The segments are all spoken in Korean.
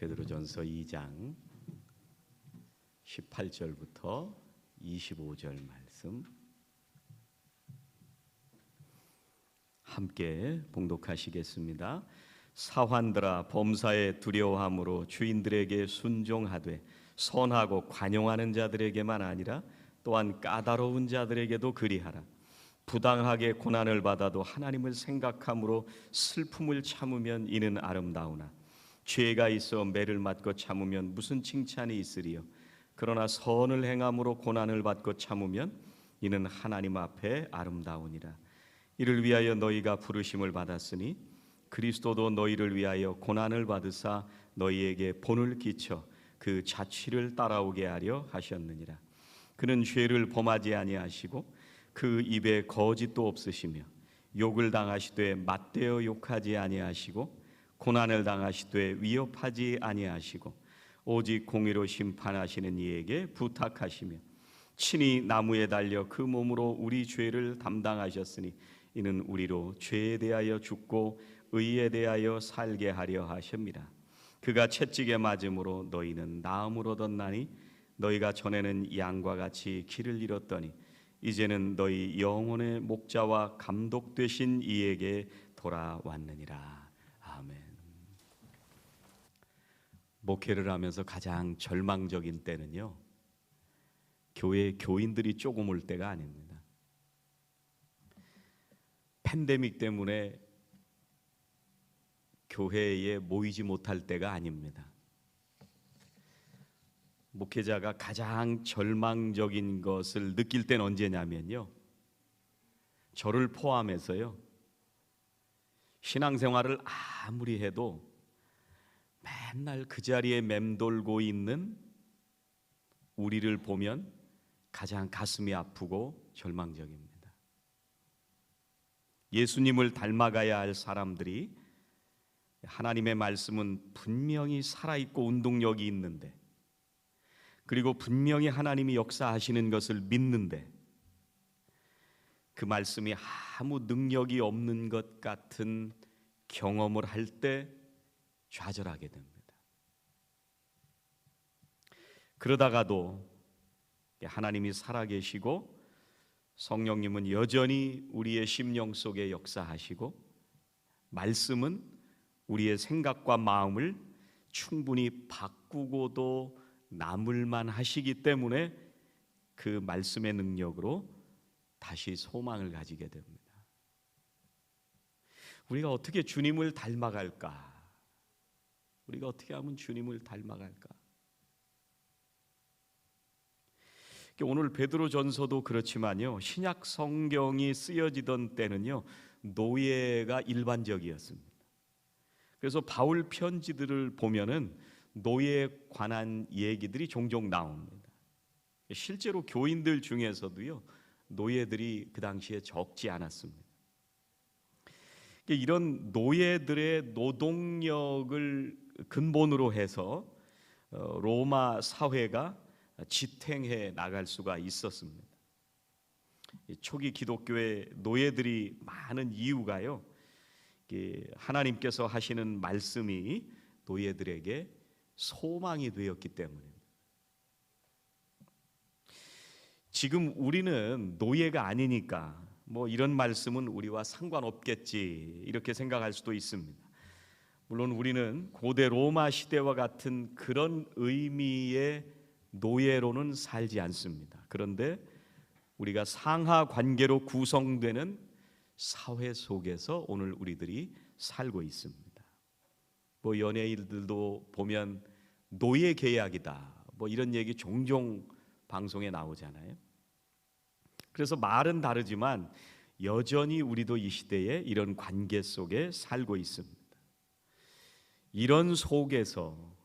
베드로전서 2장 18절부터 25절 말씀 함께 봉독하시겠습니다. 사환들아, 범사에 두려워함으로 주인들에게 순종하되 선하고 관용하는 자들에게만 아니라 또한 까다로운 자들에게도 그리하라. 부당하게 고난을 받아도 하나님을 생각함으로 슬픔을 참으면 이는 아름다우나 죄가 있어 매를 맞고 참으면 무슨 칭찬이 있으리요. 그러나 선을 행함으로 고난을 받고 참으면 이는 하나님 앞에 아름다우니라. 이를 위하여 너희가 부르심을 받았으니 그리스도도 너희를 위하여 고난을 받으사 너희에게 본을 끼쳐 그 자취를 따라오게 하려 하셨느니라. 그는 죄를 범하지 아니하시고 그 입에 거짓도 없으시며 욕을 당하시되 맞대어 욕하지 아니하시고 고난을 당하시되 위협하지 아니하시고 오직 공의로 심판하시는 이에게 부탁하시며 친히 나무에 달려 그 몸으로 우리 죄를 담당하셨으니 이는 우리로 죄에 대하여 죽고 의에 대하여 살게 하려 하십니다. 그가 채찍에 맞음으로 너희는 나음을 얻었나니 너희가 전에는 양과 같이 길을 잃었더니 이제는 너희 영혼의 목자와 감독 되신 이에게 돌아왔느니라. 아멘. 목회를 하면서 가장 절망적인 때는요, 교회 교인들이 조금 올 때가 아닙니다. 팬데믹 때문에 교회에 모이지 못할 때가 아닙니다. 목회자가 가장 절망적인 것을 느낄 때는 언제냐면요, 저를 포함해서요, 신앙생활을 아무리 해도 맨날 그 자리에 맴돌고 있는 우리를 보면 가장 가슴이 아프고 절망적입니다. 예수님을 닮아가야 할 사람들이 하나님의 말씀은 분명히 살아있고 운동력이 있는데, 그리고 분명히 하나님이 역사하시는 것을 믿는데 그 말씀이 아무 능력이 없는 것 같은 경험을 할 때 좌절하게 됩니다. 그러다가도 하나님이 살아계시고 성령님은 여전히 우리의 심령 속에 역사하시고 말씀은 우리의 생각과 마음을 충분히 바꾸고도 남을만 하시기 때문에 그 말씀의 능력으로 다시 소망을 가지게 됩니다. 우리가 어떻게 주님을 닮아갈까? 우리가 어떻게 하면 주님을 닮아갈까? 오늘 베드로전서도 그렇지만요, 신약 성경이 쓰여지던 때는요, 노예가 일반적이었습니다. 그래서 바울 편지들을 보면은 노예에 관한 얘기들이 종종 나옵니다. 실제로 교인들 중에서도요, 노예들이 그 당시에 적지 않았습니다. 이런 노예들의 노동력을 근본으로 해서 로마 사회가 지탱해 나갈 수가 있었습니다. 초기 기독교의 노예들이 많은 이유가요, 하나님께서 하시는 말씀이 노예들에게 소망이 되었기 때문입니다. 지금 우리는 노예가 아니니까 뭐 이런 말씀은 우리와 상관없겠지 이렇게 생각할 수도 있습니다. 물론 우리는 고대 로마 시대와 같은 그런 의미의 노예로는 살지 않습니다. 그런데 우리가 상하 관계로 구성되는 사회 속에서 오늘 우리들이 살고 있습니다. 뭐 연예인들도 보면 노예 계약이다, 뭐 이런 얘기 종종 방송에 나오잖아요. 그래서 말은 다르지만 여전히 우리도 이 시대에 이런 관계 속에 살고 있습니다. 이런 속에서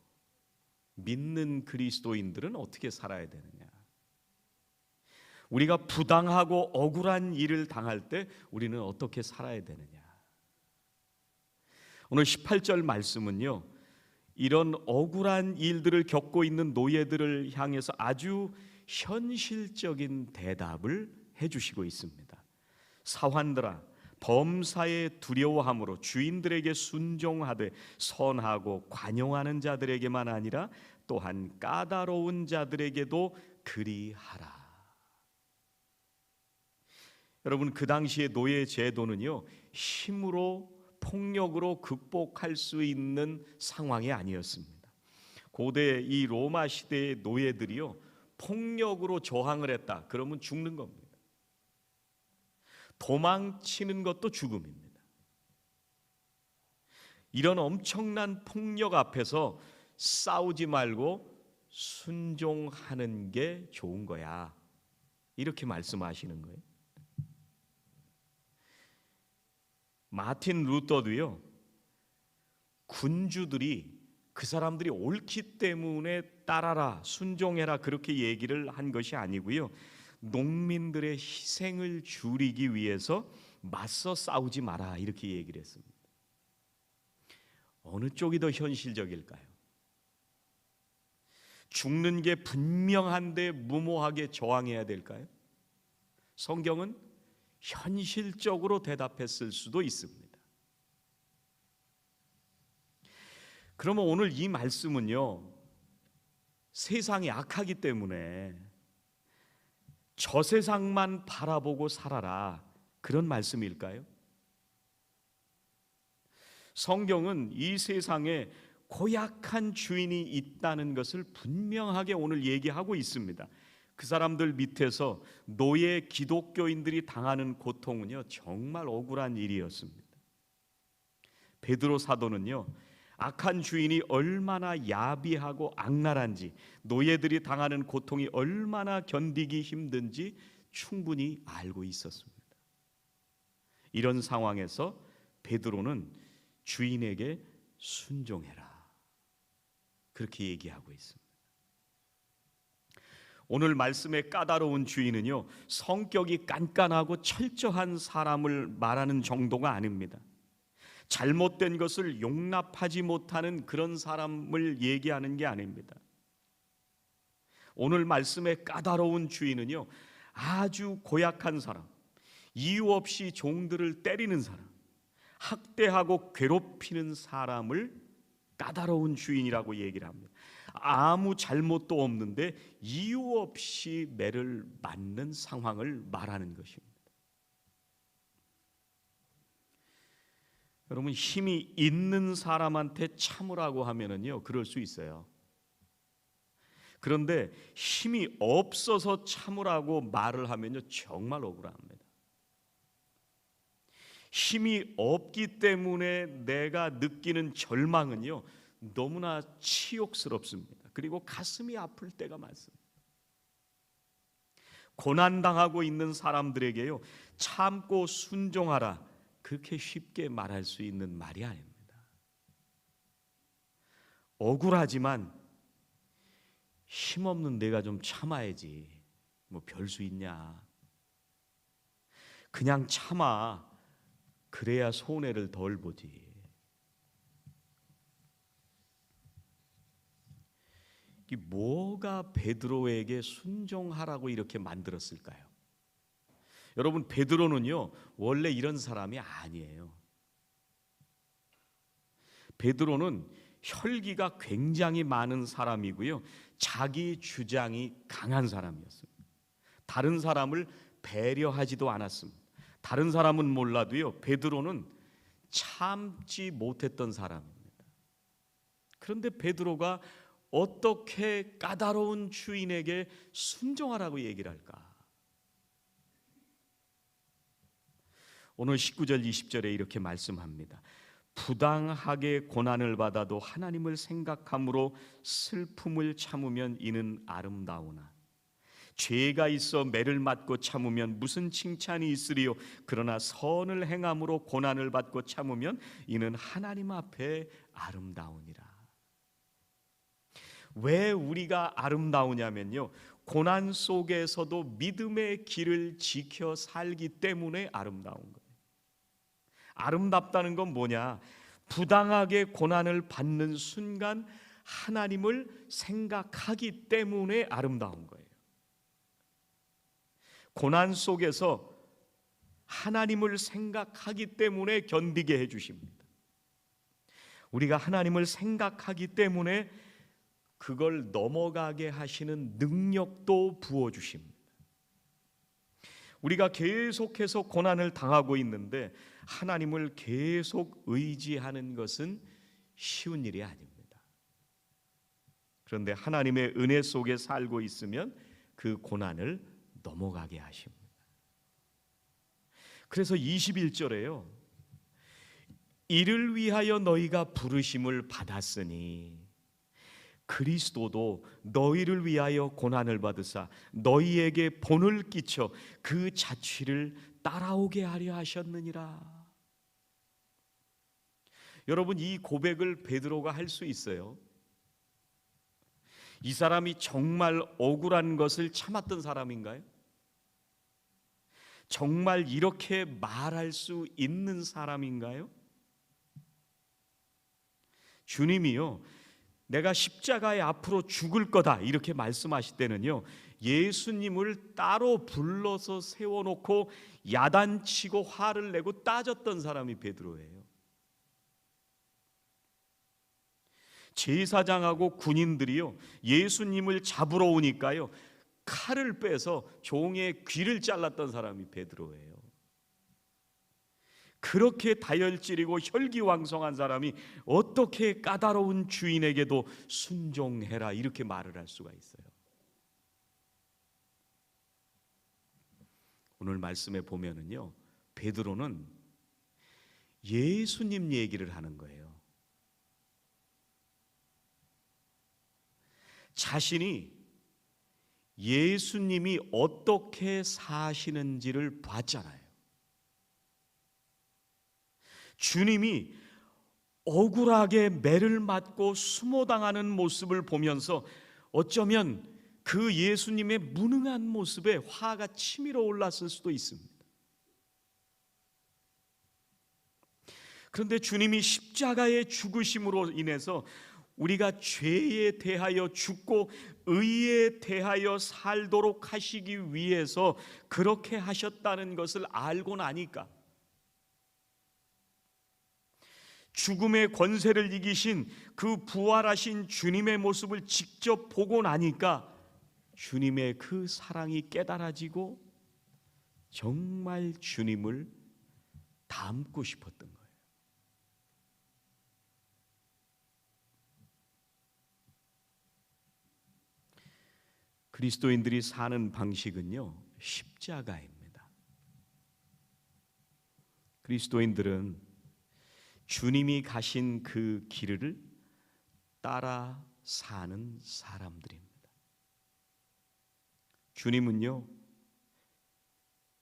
믿는 그리스도인들은 어떻게 살아야 되느냐? 우리가 부당하고 억울한 일을 당할 때 우리는 어떻게 살아야 되느냐? 오늘 18절 말씀은요, 이런 억울한 일들을 겪고 있는 노예들을 향해서 아주 현실적인 대답을 해주시고 있습니다. 사환들아, 범사에 두려워함으로 주인들에게 순종하되 선하고 관용하는 자들에게만 아니라 또한 까다로운 자들에게도 그리하라. 여러분, 그 당시의 노예 제도는요, 힘으로 폭력으로 극복할 수 있는 상황이 아니었습니다. 고대 이 로마 시대의 노예들이요, 폭력으로 저항을 했다 그러면 죽는 겁니다. 도망치는 것도 죽음입니다. 이런 엄청난 폭력 앞에서 싸우지 말고 순종하는 게 좋은 거야, 이렇게 말씀하시는 거예요. 마틴 루터도요, 군주들이 그 사람들이 옳기 때문에 따라라, 순종해라, 그렇게 얘기를 한 것이 아니고요, 농민들의 희생을 줄이기 위해서 맞서 싸우지 마라, 이렇게 얘기를 했습니다. 어느 쪽이 더 현실적일까요? 죽는 게 분명한데 무모하게 저항해야 될까요? 성경은 현실적으로 대답했을 수도 있습니다. 그러면 오늘 이 말씀은요, 세상이 악하기 때문에 저 세상만 바라보고 살아라, 그런 말씀일까요? 성경은 이 세상에 고약한 주인이 있다는 것을 분명하게 오늘 얘기하고 있습니다. 그 사람들 밑에서 노예 기독교인들이 당하는 고통은요, 정말 억울한 일이었습니다. 베드로 사도는요, 악한 주인이 얼마나 야비하고 악랄한지, 노예들이 당하는 고통이 얼마나 견디기 힘든지 충분히 알고 있었습니다. 이런 상황에서 베드로는 주인에게 순종해라, 그렇게 얘기하고 있습니다. 오늘 말씀의 까다로운 주인은요, 성격이 깐깐하고 철저한 사람을 말하는 정도가 아닙니다. 잘못된 것을 용납하지 못하는 그런 사람을 얘기하는 게 아닙니다. 오늘 말씀의 까다로운 주인은요, 아주 고약한 사람, 이유 없이 종들을 때리는 사람, 학대하고 괴롭히는 사람을 까다로운 주인이라고 얘기를 합니다. 아무 잘못도 없는데 이유 없이 매를 맞는 상황을 말하는 것입니다. 여러분, 힘이 있는 사람한테 참으라고 하면은요, 그럴 수 있어요. 그런데 힘이 없어서 참으라고 말을 하면요, 정말 억울합니다. 힘이 없기 때문에 내가 느끼는 절망은요, 너무나 치욕스럽습니다. 그리고 가슴이 아플 때가 많습니다. 고난당하고 있는 사람들에게요, 참고 순종하라, 그렇게 쉽게 말할 수 있는 말이 아닙니다. 억울하지만 힘없는 내가 좀 참아야지, 뭐 별 수 있냐, 그냥 참아, 그래야 손해를 덜 보지. 이 뭐가 베드로에게 순종하라고 이렇게 만들었을까요? 여러분, 베드로는요, 원래 이런 사람이 아니에요. 베드로는 혈기가 굉장히 많은 사람이고요, 자기 주장이 강한 사람이었습니다. 다른 사람을 배려하지도 않았습니다. 다른 사람은 몰라도요, 베드로는 참지 못했던 사람입니다. 그런데 베드로가 어떻게 까다로운 주인에게 순종하라고 얘기를 할까? 오늘 19절 20절에 이렇게 말씀합니다. 부당하게 고난을 받아도 하나님을 생각함으로 슬픔을 참으면 이는 아름다우나 죄가 있어 매를 맞고 참으면 무슨 칭찬이 있으리요? 그러나 선을 행함으로 고난을 받고 참으면 이는 하나님 앞에 아름다우니라. 왜 우리가 아름다우냐면요, 고난 속에서도 믿음의 길을 지켜 살기 때문에 아름다운 거예요. 아름답다는 건 뭐냐? 부당하게 고난을 받는 순간 하나님을 생각하기 때문에 아름다운 거예요. 고난 속에서 하나님을 생각하기 때문에 견디게 해주십니다. 우리가 하나님을 생각하기 때문에 그걸 넘어가게 하시는 능력도 부어주십니다. 우리가 계속해서 고난을 당하고 있는데 하나님을 계속 의지하는 것은 쉬운 일이 아닙니다. 그런데 하나님의 은혜 속에 살고 있으면 그 고난을 넘어가게 하십니다. 그래서 21절에요. 이를 위하여 너희가 부르심을 받았으니 그리스도도 너희를 위하여 고난을 받으사 너희에게 본을 끼쳐 그 자취를 따라오게 하려 하셨느니라. 여러분, 이 고백을 베드로가 할 수 있어요? 이 사람이 정말 억울한 것을 참았던 사람인가요? 정말 이렇게 말할 수 있는 사람인가요? 주님이요, 내가 십자가에 앞으로 죽을 거다 이렇게 말씀하실 때는요, 예수님을 따로 불러서 세워놓고 야단치고 화를 내고 따졌던 사람이 베드로예요. 제사장하고 군인들이요, 예수님을 잡으러 오니까요, 칼을 빼서 종의 귀를 잘랐던 사람이 베드로예요. 그렇게 다혈질이고 혈기왕성한 사람이 어떻게 까다로운 주인에게도 순종해라 이렇게 말을 할 수가 있어요? 오늘 말씀에 보면은요, 베드로는 예수님 얘기를 하는 거예요. 자신이 예수님이 어떻게 사시는지를 봤잖아요. 주님이 억울하게 매를 맞고 수모당하는 모습을 보면서 어쩌면 그 예수님의 무능한 모습에 화가 치밀어 올랐을 수도 있습니다. 그런데 주님이 십자가의 죽으심으로 인해서 우리가 죄에 대하여 죽고 의에 대하여 살도록 하시기 위해서 그렇게 하셨다는 것을 알고 나니까, 죽음의 권세를 이기신 그 부활하신 주님의 모습을 직접 보고 나니까 주님의 그 사랑이 깨달아지고 정말 주님을 닮고 싶었던 거예요. 그리스도인들이 사는 방식은요, 십자가입니다. 그리스도인들은 주님이 가신 그 길을 따라 사는 사람들입니다. 주님은요,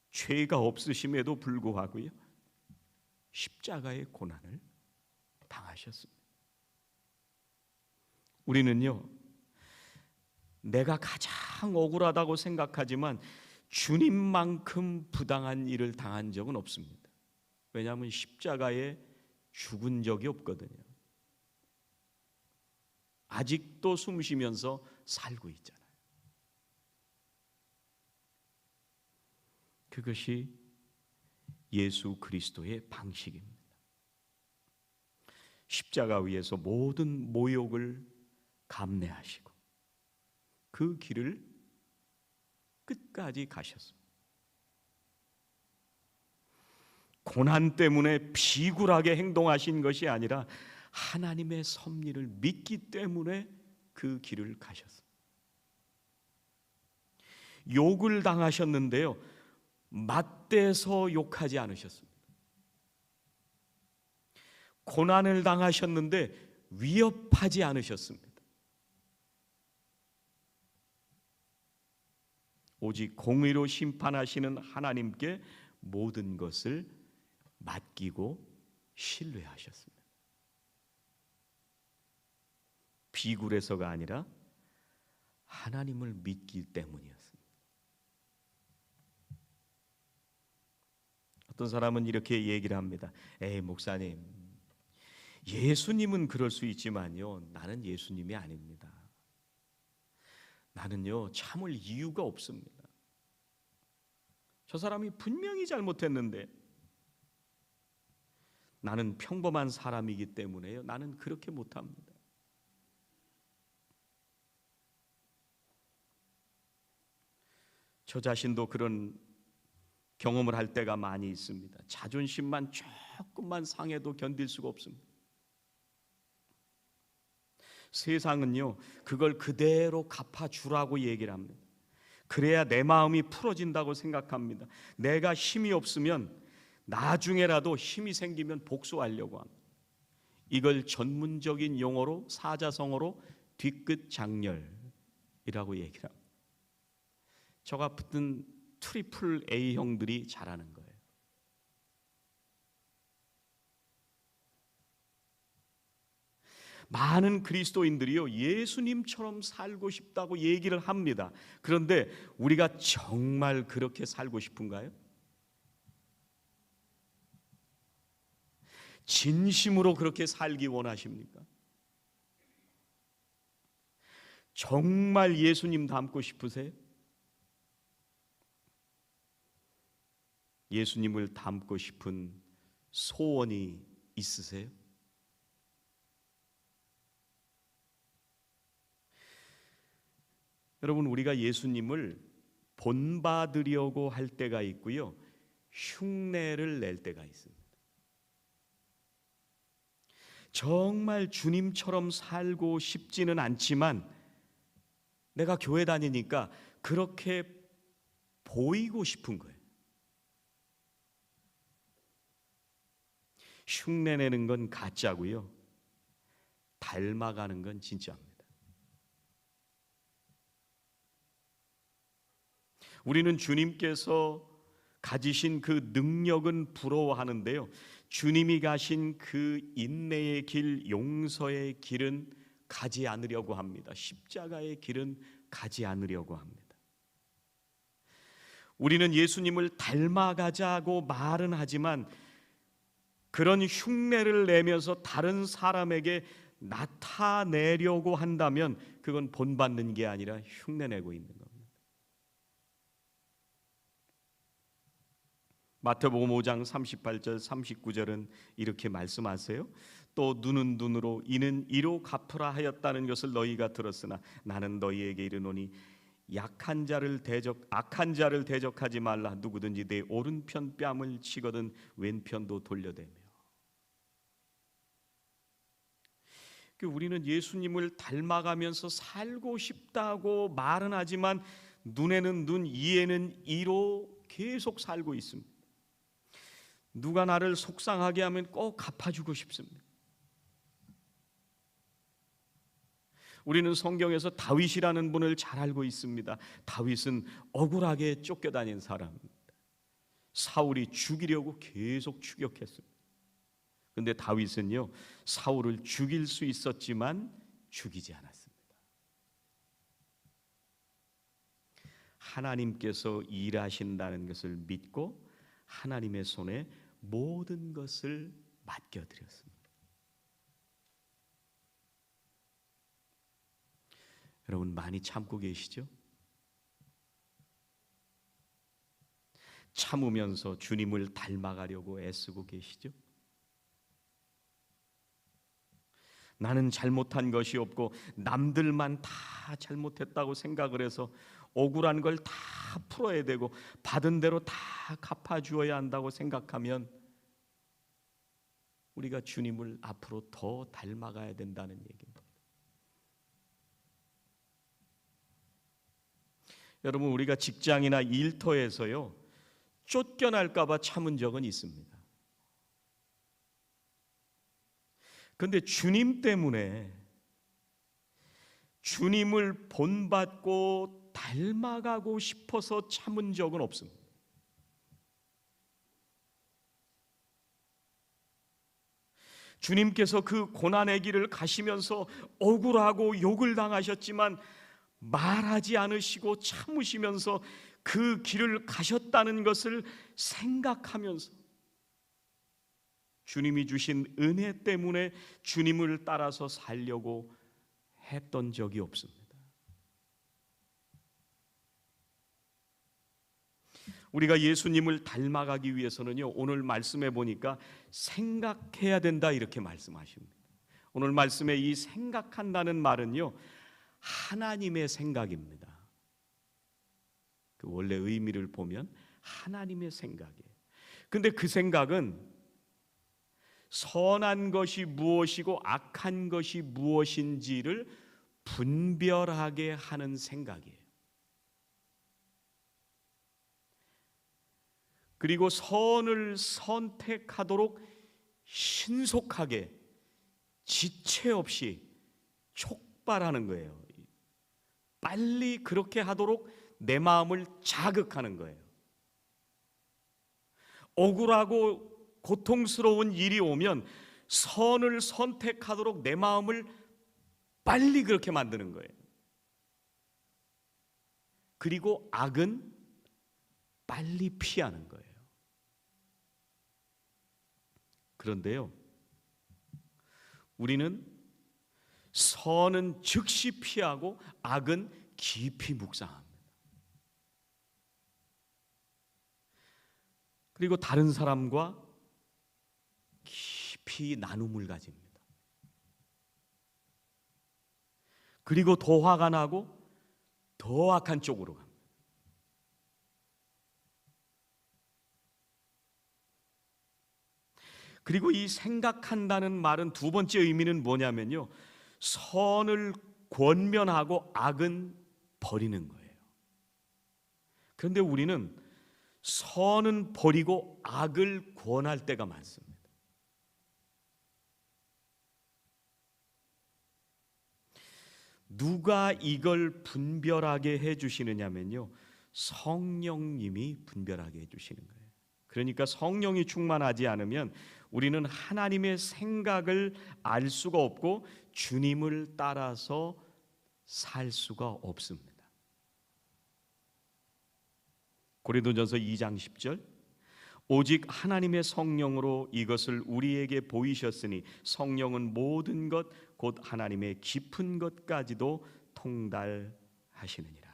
죄가 없으심에도 불구하고요, 십자가의 고난을 당하셨습니다. 우리는요, 내가 가장 억울하다고 생각하지만 주님만큼 부당한 일을 당한 적은 없습니다. 왜냐하면 십자가에 죽은 적이 없거든요. 아직도 숨 쉬면서 살고 있잖아요. 그것이 예수 그리스도의 방식입니다. 십자가 위에서 모든 모욕을 감내하시고 그 길을 끝까지 가셨습니다. 고난 때문에 비굴하게 행동하신 것이 아니라 하나님의 섭리를 믿기 때문에 그 길을 가셨습니다. 욕을 당하셨는데요, 맞대서 욕하지 않으셨습니다. 고난을 당하셨는데 위협하지 않으셨습니다. 오직 공의로 심판하시는 하나님께 모든 것을 맡기고 신뢰하셨습니다. 비굴해서가 아니라 하나님을 믿기 때문이었습니다. 어떤 사람은 이렇게 얘기를 합니다. 에이, 목사님, 예수님은 그럴 수 있지만요, 나는 예수님이 아닙니다. 나는요, 참을 이유가 없습니다. 저 사람이 분명히 잘못했는데 나는 평범한 사람이기 때문에요. 나는 그렇게 못합니다. 저 자신도 그런 경험을 할 때가 많이 있습니다. 자존심만 조금만 상해도 견딜 수가 없습니다. 세상은요, 그걸 그대로 갚아주라고 얘기를 합니다. 그래야 내 마음이 풀어진다고 생각합니다. 내가 힘이 없으면 나중에라도 힘이 생기면 복수하려고 합니다. 이걸 전문적인 용어로, 사자성어로 뒤끝 장렬이라고 얘기를 합니다. 저 같은 트리플 A형들이 잘하는 거예요. 많은 그리스도인들이요, 예수님처럼 살고 싶다고 얘기를 합니다. 그런데 우리가 정말 그렇게 살고 싶은가요? 진심으로 그렇게 살기 원하십니까? 정말 예수님 닮고 싶으세요? 예수님을 닮고 싶은 소원이 있으세요? 여러분, 우리가 예수님을 본받으려고 할 때가 있고요, 흉내를 낼 때가 있습니다. 정말 주님처럼 살고 싶지는 않지만 내가 교회 다니니까 그렇게 보이고 싶은 거예요. 흉내내는 건 가짜고요, 닮아가는 건 진짜입니다. 우리는 주님께서 가지신 그 능력은 부러워하는데요, 주님이 가신 그 인내의 길, 용서의 길은 가지 않으려고 합니다. 십자가의 길은 가지 않으려고 합니다. 우리는 예수님을 닮아가자고 말은 하지만 그런 흉내를 내면서 다른 사람에게 나타내려고 한다면 그건 본받는 게 아니라 흉내내고 있는 겁니다. 마태복음 5장 38절 39절은 이렇게 말씀하세요. 또 눈은 눈으로 이는 이로 갚으라 하였다는 것을 너희가 들었으나 나는 너희에게 이르노니 악한 자를 대적하지 말라. 누구든지 내 오른편 뺨을 치거든 왼편도 돌려대며. 우리는 예수님을 닮아가면서 살고 싶다고 말은 하지만 눈에는 눈, 이에는 이로 계속 살고 있습니다. 누가 나를 속상하게 하면 꼭 갚아주고 싶습니다. 우리는 성경에서 다윗이라는 분을 잘 알고 있습니다. 다윗은 억울하게 쫓겨다닌 사람입니다. 사울이 죽이려고 계속 추격했습니다. 그런데 다윗은요, 사울을 죽일 수 있었지만 죽이지 않았습니다. 하나님께서 일하신다는 것을 믿고 하나님의 손에 모든 것을 맡겨드렸습니다. 여러분, 많이 참고 계시죠? 참으면서 주님을 닮아가려고 애쓰고 계시죠? 나는 잘못한 것이 없고 남들만 다 잘못했다고 생각을 해서 억울한 걸 다 풀어야 되고 받은 대로 다 갚아주어야 한다고 생각하면 우리가 주님을 앞으로 더 닮아가야 된다는 얘기입니다. 여러분, 우리가 직장이나 일터에서요, 쫓겨날까 봐 참은 적은 있습니다. 그런데 주님 때문에 주님을 본받고 닮아가고 싶어서 참은 적은 없습니다. 주님께서 그 고난의 길을 가시면서 억울하고 욕을 당하셨지만 말하지 않으시고 참으시면서 그 길을 가셨다는 것을 생각하면서 주님이 주신 은혜 때문에 주님을 따라서 살려고 했던 적이 없습니다. 우리가 예수님을 닮아가기 위해서는요, 오늘 말씀해 보니까 생각해야 된다 이렇게 말씀하십니다. 오늘 말씀에 이 생각한다는 말은요, 하나님의 생각입니다. 그 원래 의미를 보면 하나님의 생각이에요. 근데 그 생각은 선한 것이 무엇이고 악한 것이 무엇인지를 분별하게 하는 생각이에요. 그리고 선을 선택하도록 신속하게 지체 없이 촉발하는 거예요. 빨리 그렇게 하도록 내 마음을 자극하는 거예요. 억울하고 고통스러운 일이 오면 선을 선택하도록 내 마음을 빨리 그렇게 만드는 거예요. 그리고 악은 빨리 피하는 거예요. 그런데요, 우리는 선은 즉시 피하고 악은 깊이 묵상합니다. 그리고 다른 사람과 깊이 나눔을 가집니다. 그리고 더 화가 나고 더 악한 쪽으로 갑니다. 그리고 이 생각한다는 말은 두 번째 의미는 뭐냐면요, 선을 권면하고 악은 버리는 거예요. 그런데 우리는 선은 버리고 악을 권할 때가 많습니다. 누가 이걸 분별하게 해주시느냐면요, 성령님이 분별하게 해주시는 거예요. 그러니까 성령이 충만하지 않으면 우리는 하나님의 생각을 알 수가 없고 주님을 따라서 살 수가 없습니다. 고린도전서 2장 10절, 오직 하나님의 성령으로 이것을 우리에게 보이셨으니 성령은 모든 것 곧 하나님의 깊은 것까지도 통달하시느니라.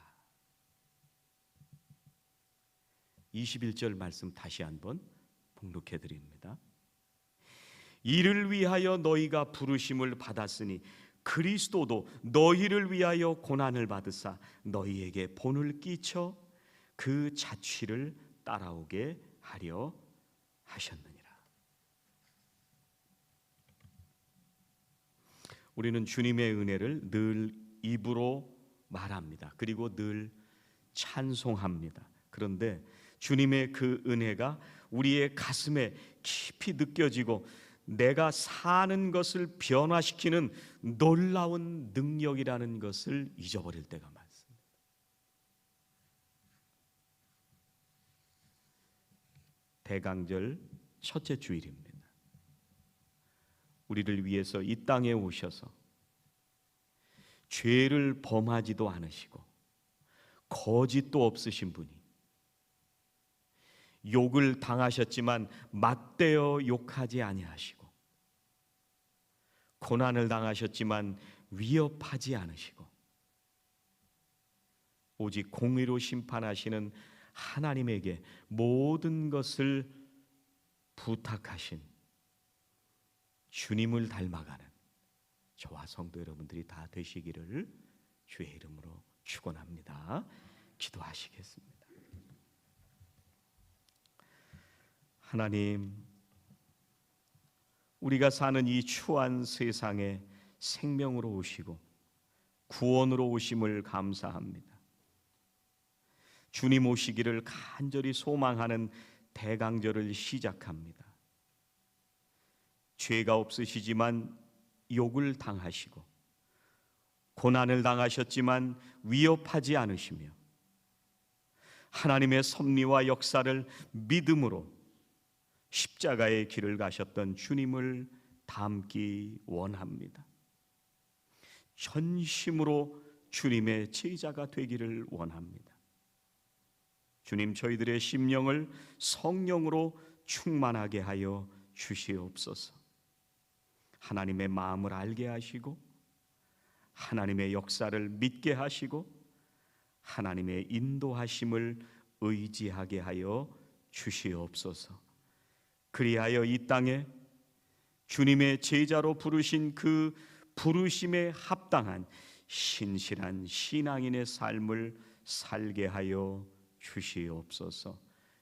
21절 말씀 다시 한번 봉독해 드립니다. 이를 위하여 너희가 부르심을 받았으니 그리스도도 너희를 위하여 고난을 받으사 너희에게 본을 끼쳐 그 자취를 따라오게 하려 하셨느니라. 우리는 주님의 은혜를 늘 입으로 말합니다. 그리고 늘 찬송합니다. 그런데 주님의 그 은혜가 우리의 가슴에 깊이 느껴지고 내가 사는 것을 변화시키는 놀라운 능력이라는 것을 잊어버릴 때가 많습니다. 대강절 첫째 주일입니다. 우리를 위해서 이 땅에 오셔서 죄를 범하지도 않으시고 거짓도 없으신 분이 욕을 당하셨지만 맞대어 욕하지 아니하시고 고난을 당하셨지만 위협하지 않으시고 오직 공의로 심판하시는 하나님에게 모든 것을 부탁하신 주님을 닮아가는 저와 성도 여러분들이 다 되시기를 주의 이름으로 축원합니다. 기도하시겠습니다. 하나님, 우리가 사는 이 추한 세상에 생명으로 오시고 구원으로 오심을 감사합니다. 주님 오시기를 간절히 소망하는 대강절을 시작합니다. 죄가 없으시지만 욕을 당하시고 고난을 당하셨지만 위협하지 않으시며 하나님의 섭리와 역사를 믿음으로 십자가의 길을 가셨던 주님을 닮기 원합니다. 전심으로 주님의 제자가 되기를 원합니다. 주님, 저희들의 심령을 성령으로 충만하게 하여 주시옵소서. 하나님의 마음을 알게 하시고 하나님의 역사를 믿게 하시고 하나님의 인도하심을 의지하게 하여 주시옵소서. 그리하여 이 땅에 주님의 제자로 부르신 그 부르심에 합당한 신실한 신앙인의 삶을 살게 하여 주시옵소서.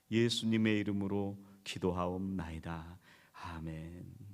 예수님의 이름으로 기도하옵나이다. 아멘.